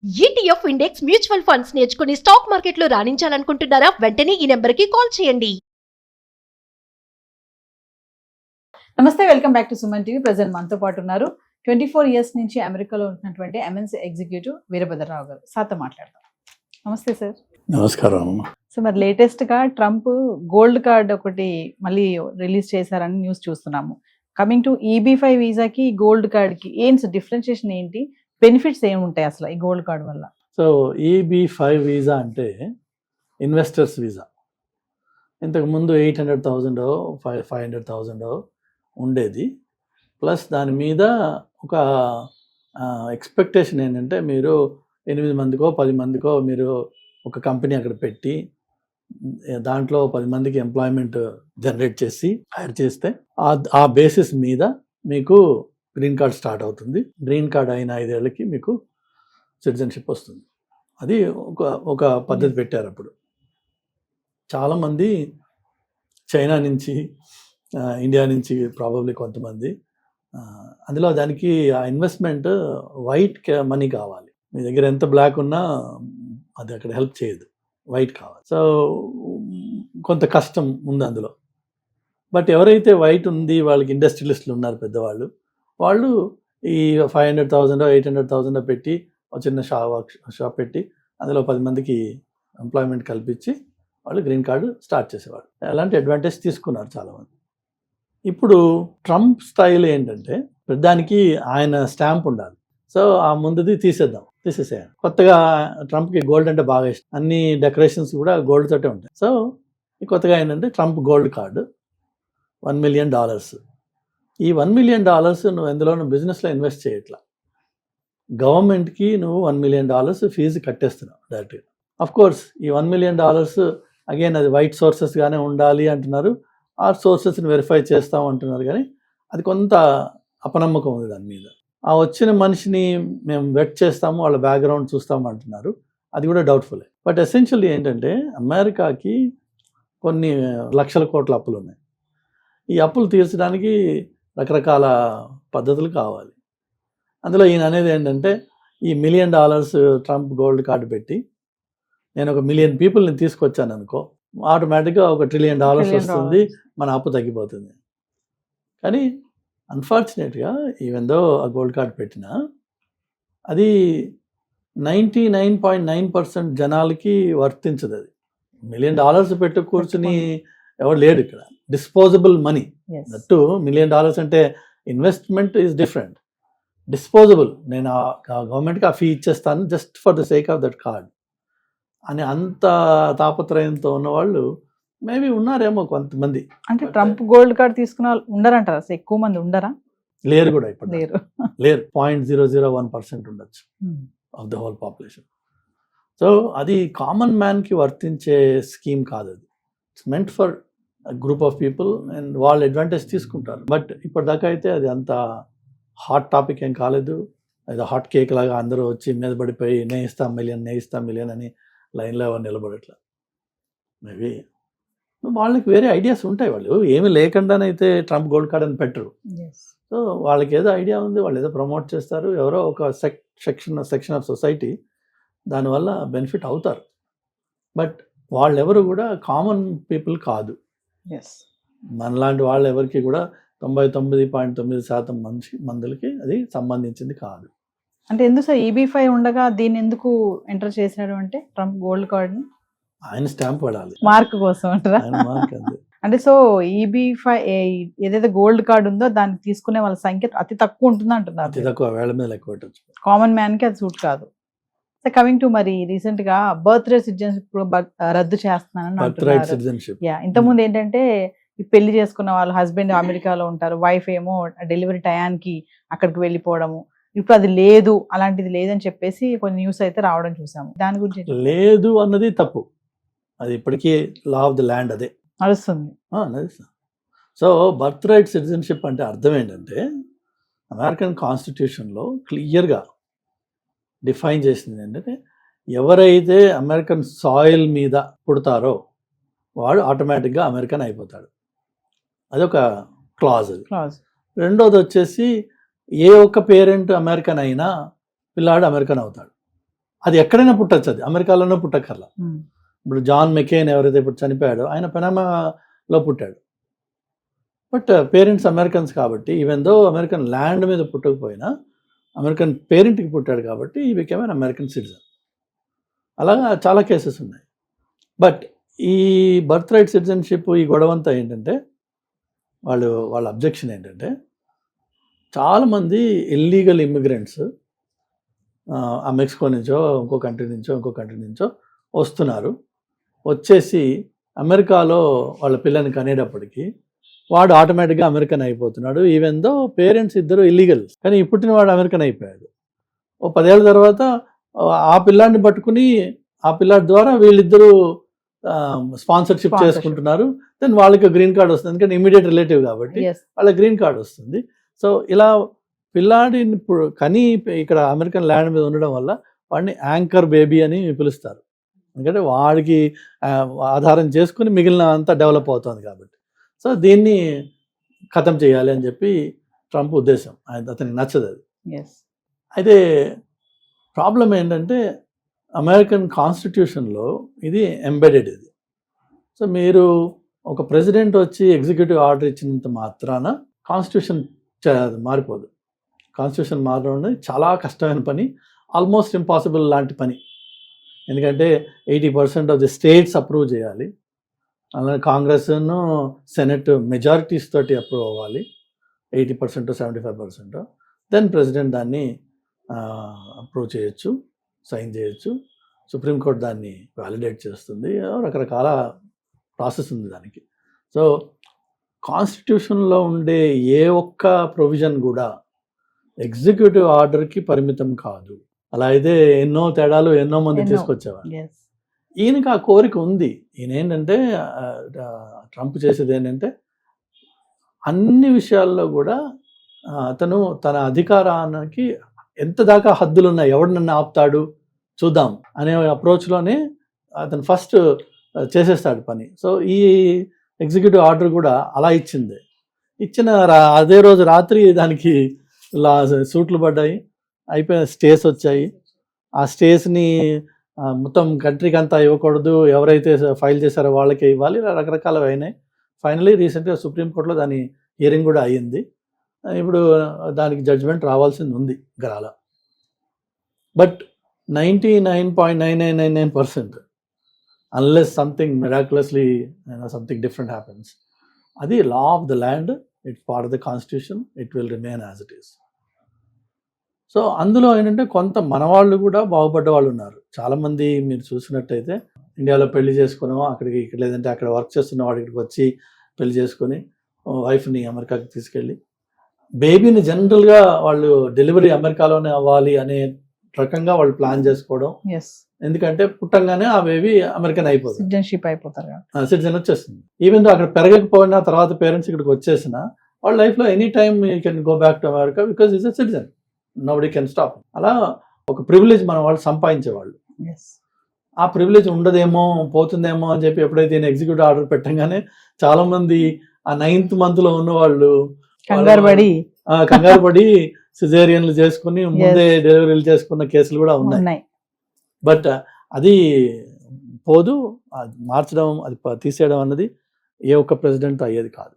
ETF index mutual funds నేర్చుకుని stock మార్కెట్లో రాణించాలనుకుంటున్నారా? వెంటనే ఈ నెంబర్కి కాల్ చేయండి. నమస్తే, welcome back to Suman TV. Present మనతో పాటు ఉన్నారు 24 ఇయర్స్ నుంచి అమెరికాలో ఉంటున్నటువంటి ఎంఎన్సీ ఎగ్జిక్యూటివ్ వీరభద్రరావు గారు. సార్తో మాట్లాడదాం. నమస్తే సార్. నమస్కారం. సో మరి లేటెస్ట్ గా ట్రంప్ గోల్డ్ కార్డ్ ఒకటి మళ్ళీ రిలీజ్ చేశారని న్యూస్ చూస్తున్నాము. కమింగ్ టు EB-5 వీసాకి గోల్డ్ కార్డ్ కి డిఫరెన్షియేషన్ ఏంటి, బెనిఫిట్స్ ఏమి ఉంటాయి అసలు ఈ గోల్డ్ కార్డ్ వల్ల? సో EB-5 వీసా అంటే ఇన్వెస్టర్స్ వీసా. ఇంతకుముందు 800,000 500,000 ఉండేది. ప్లస్ దాని మీద ఒక ఎక్స్పెక్టేషన్ ఏంటంటే మీరు 8 మందికో 10 మందికో మీరు ఒక కంపెనీ అక్కడ పెట్టి దాంట్లో 10 మందికి ఎంప్లాయ్మెంట్ జనరేట్ చేసి హైర్ చేస్తే ఆ బేసిస్ మీద మీకు గ్రీన్ కార్డ్ స్టార్ట్ అవుతుంది. గ్రీన్ కార్డ్ అయిన 5 ఏళ్ళకి మీకు సిటిజన్షిప్ వస్తుంది. అది ఒక పద్ధతి పెట్టారు. అప్పుడు చాలామంది చైనా నుంచి, ఇండియా నుంచి ప్రాబబ్లీ కొంతమంది, అందులో దానికి ఆ ఇన్వెస్ట్మెంట్ వైట్ మనీ కావాలి. మీ దగ్గర ఎంత బ్లాక్ ఉన్నా అది అక్కడ హెల్ప్ చేయదు, వైట్ కావాలి. సో కొంత కష్టం ఉంది అందులో. బట్ ఎవరైతే వైట్ ఉంది, వాళ్ళకి ఇండస్ట్రియలిస్టులు ఉన్నారు పెద్దవాళ్ళు, వాళ్ళు ఈ 500,000 800,000 పెట్టి ఒక చిన్న షాప్ పెట్టి అందులో 10 మందికి ఎంప్లాయ్మెంట్ కల్పించి వాళ్ళు గ్రీన్ కార్డు స్టార్ట్ చేసేవాళ్ళు. అలాంటి అడ్వాంటేజ్ తీసుకున్నారు చాలామంది. ఇప్పుడు ట్రంప్ స్టైల్ ఏంటంటే దానికి ఆయన స్టాంప్ ఉండాలి. సో ఆ ముందుది తీసేసేయాలి. కొత్తగా ట్రంప్కి గోల్డ్ అంటే బాగా ఇష్టం. అన్ని డెకరేషన్స్ కూడా గోల్డ్ తోటే ఉంటాయి. సో కొత్తగా ఏంటంటే ట్రంప్ గోల్డ్ కార్డు $1 million. ఈ $1 million నువ్వు ఎందులోనూ బిజినెస్లో ఇన్వెస్ట్ చేయట్లా, గవర్నమెంట్కి నువ్వు $1 million ఫీజు కట్టేస్తున్నావు డైరెక్ట్గా. అఫ్ కోర్స్ ఈ $1 million అగైన్ అది వైట్ సోర్సెస్గానే ఉండాలి అంటున్నారు, ఆ సోర్సెస్ని వెరిఫై చేస్తాం అంటున్నారు, కానీ అది కొంత అపనమ్మకం ఉంది దాని మీద. ఆ వచ్చిన మనిషిని మేము వెట్ చేస్తాము, వాళ్ళ బ్యాక్గ్రౌండ్ చూస్తాము అంటున్నారు, అది కూడా డౌట్ఫుల్లే. బట్ ఎసెన్షియల్లీ ఏంటంటే అమెరికాకి కొన్ని లక్షల కోట్ల అప్పులు ఉన్నాయి. ఈ అప్పులు తీర్చడానికి రకరకాల పద్ధతులు కావాలి. అందులో ఈయన అనేది ఏంటంటే ఈ $1 million ట్రంప్ గోల్డ్ కార్డు పెట్టి నేను 1 million పీపుల్ని తీసుకొచ్చాను అనుకో, ఆటోమేటిక్గా $1 trillion వస్తుంది, మన అప్పు తగ్గిపోతుంది. కానీ అన్ఫార్చునేట్గా ఈవెన్ దో ఆ గోల్డ్ కార్డ్ పెట్టినా అది 99.9% జనాలకి వర్తించదు. అది $1 million పెట్టు కూర్చుని ఎవరు లేడు ఇక్కడ. డిస్పోజబుల్ మనీ, దట్టు $1 million అంటే ఇన్వెస్ట్మెంట్ ఈజ్ డిఫరెంట్. డిస్పోజబుల్, నేను గవర్నమెంట్కి ఆ ఫీ ఇచ్చేస్తాను just for the sake of that card అని అంత తాపత్రయంతో ఉన్నవాళ్ళు మేబీ ఉన్నారేమో కొంతమంది. అంటే ట్రంప్ గోల్డ్ కార్డ్ తీసుకున్న వాళ్ళు ఉండరంటారా? ఎక్కువ మంది ఉండరా? లేరు కూడా, ఇప్పుడు లేరు. 0.001% ఉండొచ్చు of the whole population. So అది కామన్ మ్యాన్కి వర్తించే స్కీమ్ కాదు. అది it's meant for group of people and వాళ్ళు అడ్వాంటేజ్ తీసుకుంటారు. బట్ ఇప్పటిదాకా అయితే అది అంత హాట్ టాపిక్ ఏం కాలేదు. అది హాట్ కేక్ లాగా అందరూ వచ్చి మీద పడిపోయి నేయిస్తాం మిలియన్ అని లైన్లో ఎవరు నిలబడట్లా. మేబీ వాళ్ళకి వేరే ఐడియాస్ ఉంటాయి. వాళ్ళు ఏమి లేకుండానైతే ట్రంప్ గోల్డ్ కార్డ్ అని పెట్టరు. సో వాళ్ళకి ఏదో ఐడియా ఉంది, వాళ్ళు ఏదో ప్రమోట్ చేస్తారు, ఎవరో ఒక సెక్షన్ ఆఫ్ సొసైటీ దానివల్ల బెనిఫిట్ అవుతారు. బట్ వాళ్ళెవరు కూడా కామన్ పీపుల్ కాదు. మనలాంటి వాళ్ళు ఎవరికి కూడా 99.9% మందులకి అది సంబంధించింది కాదు. అంటే ఎందుకు సార్ EB-5 ఉండగా దీన్ని ఎందుకు ఎంటర్ చేశాడు అంటే ట్రంప్ గోల్డ్ కార్డ్ని? ఆయన స్టాంప్ పడాలి, మార్క్ కోసం అంటారా? అంటే సో EB-5 ఏదైతే గోల్డ్ కార్డ్ ఉందో దాన్ని తీసుకునే వాళ్ళ సంఖ్య అతి తక్కువ ఉంటుంది అంటున్నారు. అతి తక్కువ, వేళ మీద లెక్క పెట్టచ్చు. కామన్ మ్యాన్కి అది సూట్ కాదు. సో కమింగ్ టు మరి రీసెంట్ గా బర్త్ రేట్ సిటిజన్షిప్ రద్దు చేస్తున్నానని అంటున్నారు. ఇంతకుముందు ఏంటంటే ఈ పెళ్లి చేసుకున్న వాళ్ళు హస్బెండ్ అమెరికాలో ఉంటారు, వైఫ్ ఏమో డెలివరీ టయానికి అక్కడికి వెళ్ళిపోవడము, ఇప్పుడు అది లేదు, అలాంటిది లేదని చెప్పేసి కొన్ని న్యూస్ అయితే రావడం చూసాము. దాని గురించి లేదు అన్నది తప్పు. అది ఇప్పటికీ లా ఆఫ్ ది ల్యాండ్ అదే నడుస్తుంది. సో బర్త్ రైట్ సిటిజన్షిప్ అంటే అర్థం ఏంటంటే అమెరికన్ కాన్స్టిట్యూషన్లో క్లియర్గా డిఫైన్ చేసింది ఏంటంటే ఎవరైతే అమెరికన్ సాయిల్ మీద పుడతారో వాడు ఆటోమేటిక్గా అమెరికన్ అయిపోతాడు. అదొక క్లాజ్. అది రెండోది వచ్చేసి ఏ ఒక్క పేరెంట్ అమెరికన్ అయినా పిల్లాడు అమెరికన్ అవుతాడు. అది ఎక్కడైనా పుట్టచ్చు, అది అమెరికాలోనే పుట్టక్కర్లా. ఇప్పుడు జాన్ మెకేన్ ఎవరైతే ఇప్పుడు చనిపోయాడో ఆయన పనామాలో పుట్టాడు. బట్ పేరెంట్స్ అమెరికన్స్ కాబట్టి ఈవెన్ దో అమెరికన్ ల్యాండ్ మీద పుట్టకపోయినా అమెరికన్ పేరెంట్కి పుట్టాడు కాబట్టి he became an American citizen. అలాగా చాలా కేసెస్ ఉన్నాయి. బట్ ఈ బర్త్ రైట్ సిటిజన్షిప్ ఈ గొడవంతా ఏంటంటే వాళ్ళ అబ్జెక్షన్ ఏంటంటే చాలామంది ఇల్లీగల్ ఇమ్మిగ్రెంట్స్ ఆ మెక్సికో నుంచో ఇంకో కంట్రీ నుంచో వస్తున్నారు. వచ్చేసి అమెరికాలో వాళ్ళ పిల్లని కనేటప్పటికి వాడు ఆటోమేటిక్గా అమెరికన్ అయిపోతున్నాడు. ఈవెన్ దో పేరెంట్స్ ఇద్దరు ఇల్లీగల్, కానీ పుట్టిన వాడు అమెరికన్ అయిపోయాడు. ఓ 10 ఏళ్ళ తర్వాత ఆ పిల్లాడిని పట్టుకుని ఆ పిల్లాడి ద్వారా వీళ్ళిద్దరూ స్పాన్సర్షిప్ చేసుకుంటున్నారు. దెన్ వాళ్ళకి గ్రీన్ కార్డ్ వస్తుంది, ఎందుకంటే ఇమీడియట్ రిలేటివ్ కాబట్టి వాళ్ళకి గ్రీన్ కార్డ్ వస్తుంది. సో ఇలా పిల్లాడిని ఇప్పుడు కానీ ఇక్కడ అమెరికన్ ల్యాండ్ మీద ఉండడం వల్ల వాడిని యాంకర్ బేబీ అని పిలుస్తారు, ఎందుకంటే వాడికి ఆధారం చేసుకుని మిగిలిన అంతా డెవలప్ అవుతుంది కాబట్టి. సో దీన్ని ఖతం చేయాలి అని చెప్పి ట్రంప్ ఉద్దేశం, అతనికి నచ్చదు అది. అయితే ప్రాబ్లం ఏంటంటే అమెరికన్ కాన్స్టిట్యూషన్లో ఇది ఎంబెడెడ్ ఇది. సో మీరు ఒక ప్రెసిడెంట్ వచ్చి ఎగ్జిక్యూటివ్ ఆర్డర్ ఇచ్చినంత మాత్రాన కాన్స్టిట్యూషన్ మారిపోదు. కాన్స్టిట్యూషన్ మారడం అనేది చాలా కష్టమైన పని, ఆల్మోస్ట్ ఇంపాసిబుల్ లాంటి పని. ఎందుకంటే 80% ఆఫ్ ది స్టేట్స్ అప్రూవ్ చేయాలి, అలాగే కాంగ్రెస్ను సెనెట్ మెజారిటీస్ తోటి అప్రూవ్ అవ్వాలి, 80% 75%. దెన్ ప్రెసిడెంట్ దాన్ని అప్రూవ్ చేయొచ్చు, సైన్ చేయొచ్చు, సుప్రీంకోర్టు దాన్ని వ్యాలిడేట్ చేస్తుంది, రకరకాల ప్రాసెస్ ఉంది దానికి. సో కాన్స్టిట్యూషన్లో ఉండే ఏ ఒక్క ప్రొవిజన్ కూడా ఎగ్జిక్యూటివ్ ఆర్డర్కి పరిమితం కాదు. అలా అయితే ఎన్నో తేడాలు ఎన్నో మంది తీసుకొచ్చేవారు. ఈయనకి ఆ కోరిక ఉంది. ఈయన ఏంటంటే ట్రంప్ చేసేది ఏంటంటే అన్ని విషయాల్లో కూడా అతను తన అధికారానికి ఎంత దాకా హద్దులు ఉన్నాయి, ఎవడు నన్ను ఆపుతాడు చూద్దాం అనే అప్రోచ్లోనే అతను ఫస్ట్ చేసేస్తాడు పని. సో ఈ ఎగ్జిక్యూటివ్ ఆర్డర్ కూడా అలా ఇచ్చింది. ఇచ్చిన అదే రోజు రాత్రి దానికి సూట్లు పడ్డాయి, అయిపోయిన స్టేస్ వచ్చాయి. ఆ స్టేస్ని మొత్తం కంట్రీకి అంతా ఇవ్వకూడదు, ఎవరైతే ఫైల్ చేశారో వాళ్ళకే ఇవ్వాలి, రకరకాలు అయినాయి. ఫైనలీ రీసెంట్గా సుప్రీంకోర్టులో దాని హియరింగ్ కూడా అయ్యింది. ఇప్పుడు దానికి జడ్జిమెంట్ రావాల్సింది ఉంది గ్రాల. But 99.9999% unless something miraculously something different happens, అది law of the land, it's part of the constitution, it will remain as it is. So అందులో ఏంటంటే కొంత మనవాళ్ళు కూడా బాగుపడ్డ వాళ్ళు ఉన్నారు. చాలామంది మీరు చూసినట్టయితే ఇండియాలో పెళ్లి చేసుకున్నామో అక్కడికి, ఇక్కడ లేదంటే అక్కడ వర్క్ చేస్తున్న వాడి ఇక్కడికి వచ్చి పెళ్లి చేసుకొని వైఫ్ని అమెరికాకి తీసుకెళ్ళి బేబీని జనరల్గా వాళ్ళు డెలివరీ అమెరికాలోనే అవ్వాలి అనే రకంగా వాళ్ళు ప్లాన్ చేసుకోవడం. ఎందుకంటే పుట్టంగానే ఆ బేబీ అమెరికన్ అయిపోతుంది, సిటిజన్షిప్ అయిపోతారు, సిటిజన్ వచ్చేస్తుంది. ఈవెన్ దో అక్కడ పెరగకపోయినా తర్వాత పేరెంట్స్ ఇక్కడికి వచ్చేసిన వాళ్ళ లైఫ్లో any time you can go back to America because is a citizen, nobody can stop. అలా ఒక ప్రివిలేజ్ మన వాళ్ళు సంపాదించేవాళ్ళు. ఆ ప్రివిలేజ్ ఉండదేమో, పోతుందేమో అని చెప్పి ఎప్పుడైతే నేను ఎగ్జిక్యూటివ్ ఆర్డర్ పెట్టంగానే చాలా మంది ఆ 9th month లో ఉన్న వాళ్ళు కంగారు పడి సిజేరియన్లు చేసుకుని ముందే డెలివరీలు చేసుకున్న కేసులు కూడా ఉన్నాయి. బట్ అది పోదు, మార్చడం, అది తీసేయడం అన్నది ఏ ఒక్క ప్రెసిడెంట్ అయ్యేది కాదు.